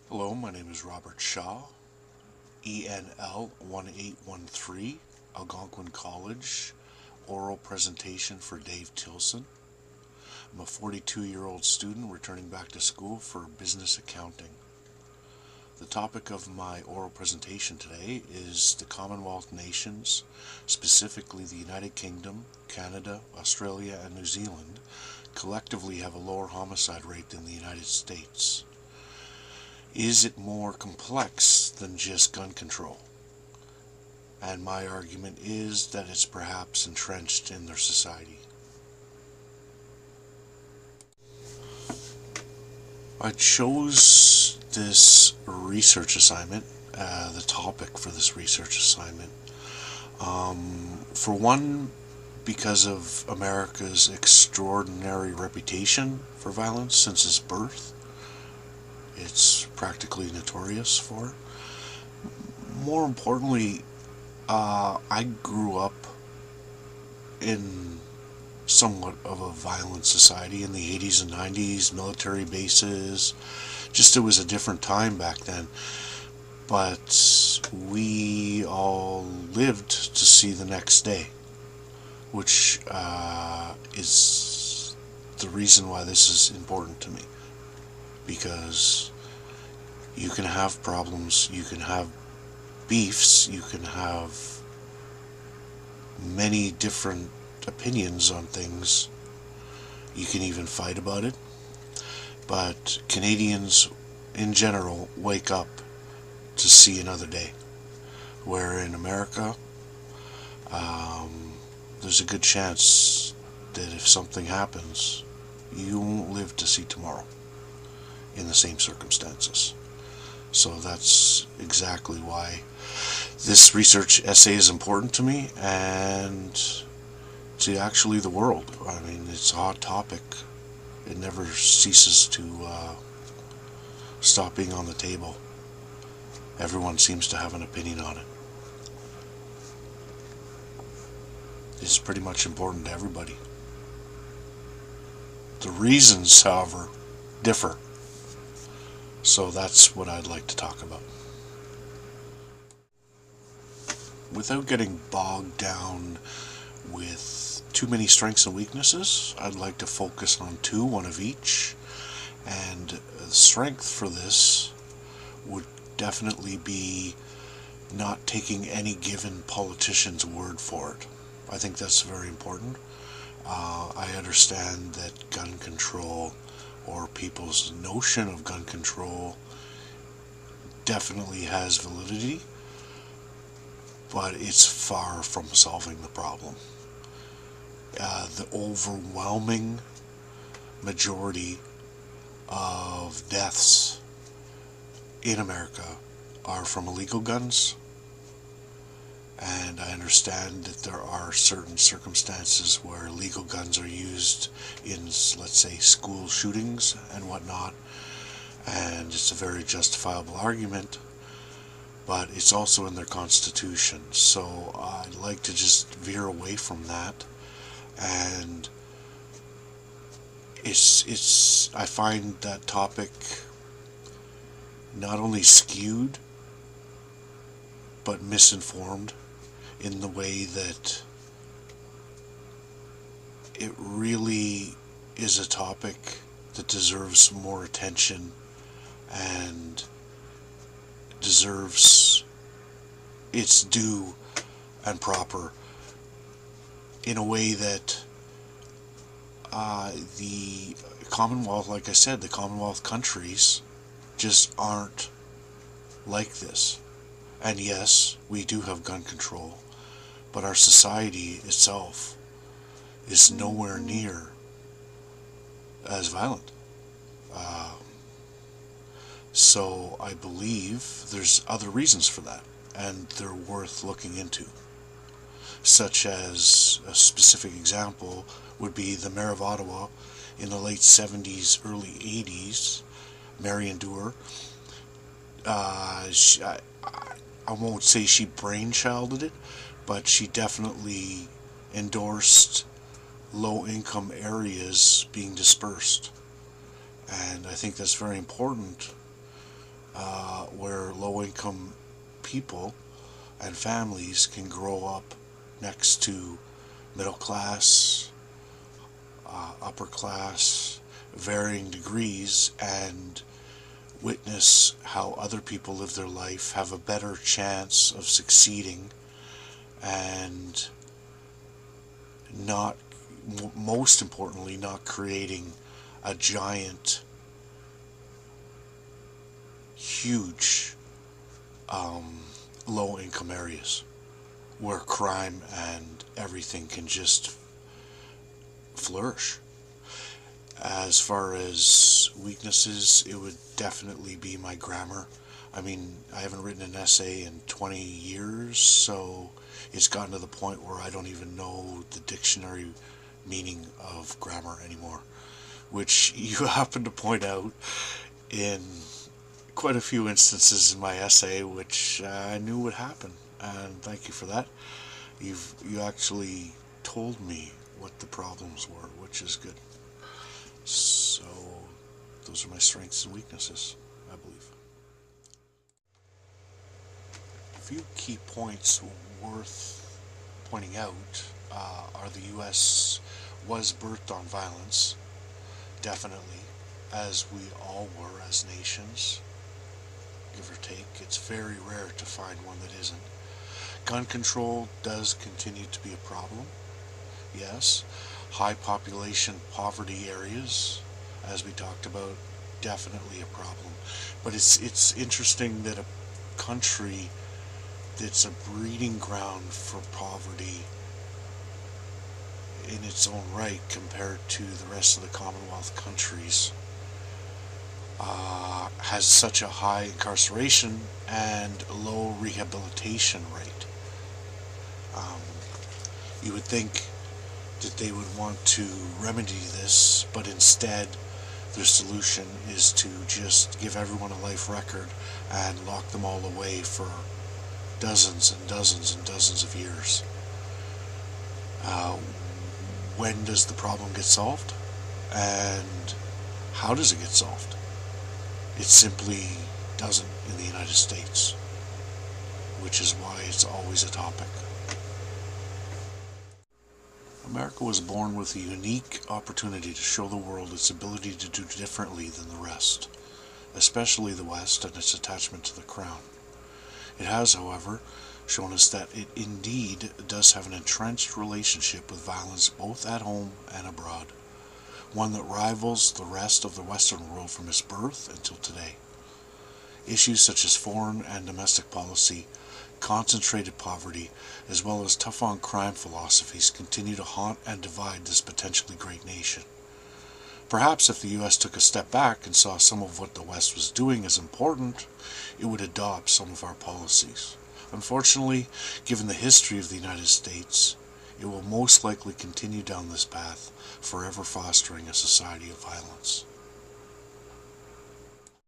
Hello, my name is Robert Shaw, ENL 1813, Algonquin College, oral presentation for Dave Tilson. I'm a 42-year-old student returning back to school for business accounting. The topic of my oral presentation today is the Commonwealth nations, specifically the United Kingdom, Canada, Australia, and New Zealand, collectively have a lower homicide rate than the United States. Is it more complex than just gun control? And my argument is that it's perhaps entrenched in their society. I chose this research assignment, the topic for this research assignment, for one, because of America's extraordinary reputation for violence since its birth. It's practically notorious for. More importantly, I grew up in somewhat of a violent society in the 80s and 90s, military bases. Just it was a different time back then. But we all lived to see the next day, which is the reason why this is important to me. Because you can have problems, you can have beefs, you can have many different opinions on things, you can even fight about it, but Canadians in general wake up to see another day, where in America there's a good chance that if something happens, you won't live to see tomorrow in the same circumstances. So that's exactly why this research essay is important to me and to actually the world. I mean, it's a hot topic. It never ceases to stop being on the table. Everyone seems to have an opinion on it. It's pretty much important to everybody. The reasons, however, differ. So that's what I'd like to talk about. Without getting bogged down with too many strengths and weaknesses, I'd like to focus on two, one of each. And the strength for this would definitely be not taking any given politician's word for it. I think that's very important. I understand that gun control, or people's notion of gun control, definitely has validity, but it's far from solving the problem. The overwhelming majority of deaths in America are from illegal guns, and I understand that there are certain circumstances where legal guns are used in, let's say, school shootings and whatnot, and it's a very justifiable argument, but it's also in their constitution. So I'd like to just veer away from that, and I find that topic not only skewed but misinformed, in the way that it really is a topic that deserves more attention and deserves its due and proper, in a way that the Commonwealth, like I said, the Commonwealth countries just aren't like this. And yes, we do have gun control, but our society itself is nowhere near as violent. So I believe there's other reasons for that, and they're worth looking into. Such as, a specific example would be the Mayor of Ottawa in the late 70s, early 80s, Marion Dewar. I won't say she brainchilded it, but she definitely endorsed low-income areas being dispersed. And I think that's very important where low-income people and families can grow up next to middle class, upper class, varying degrees, and witness how other people live their life, have a better chance of succeeding, and not, most importantly, not creating a giant, huge low income areas where crime and everything can just flourish. As far as weaknesses, it would definitely be my grammar. I mean, I haven't written an essay in 20 years, so it's gotten to the point where I don't even know the dictionary meaning of grammar anymore, which you happen to point out in quite a few instances in my essay, which I knew would happen, and thank you for that. You actually told me what the problems were, which is good. So those are my strengths and weaknesses, I believe. A few key points worth pointing out are the U.S. was birthed on violence, definitely, as we all were as nations, give or take. It's very rare to find one that isn't. Gun control does continue to be a problem, yes. High population poverty areas, as we talked about, definitely a problem. But it's interesting that a country that's a breeding ground for poverty in its own right compared to the rest of the Commonwealth countries has such a high incarceration and low rehabilitation rate. You would think that they would want to remedy this, but instead their solution is to just give everyone a life record and lock them all away for dozens and dozens and dozens of years. When does the problem get solved? And how does it get solved? It simply doesn't in the United States, which is why it's always a topic. America was born with a unique opportunity to show the world its ability to do differently than the rest, especially the West and its attachment to the crown. It has, however, shown us that it indeed does have an entrenched relationship with violence both at home and abroad, one that rivals the rest of the Western world from its birth until today. Issues such as foreign and domestic policy, concentrated poverty, as well as tough-on-crime philosophies continue to haunt and divide this potentially great nation. Perhaps if the U.S. took a step back and saw some of what the West was doing as important, it would adopt some of our policies. Unfortunately, given the history of the United States, it will most likely continue down this path, forever fostering a society of violence.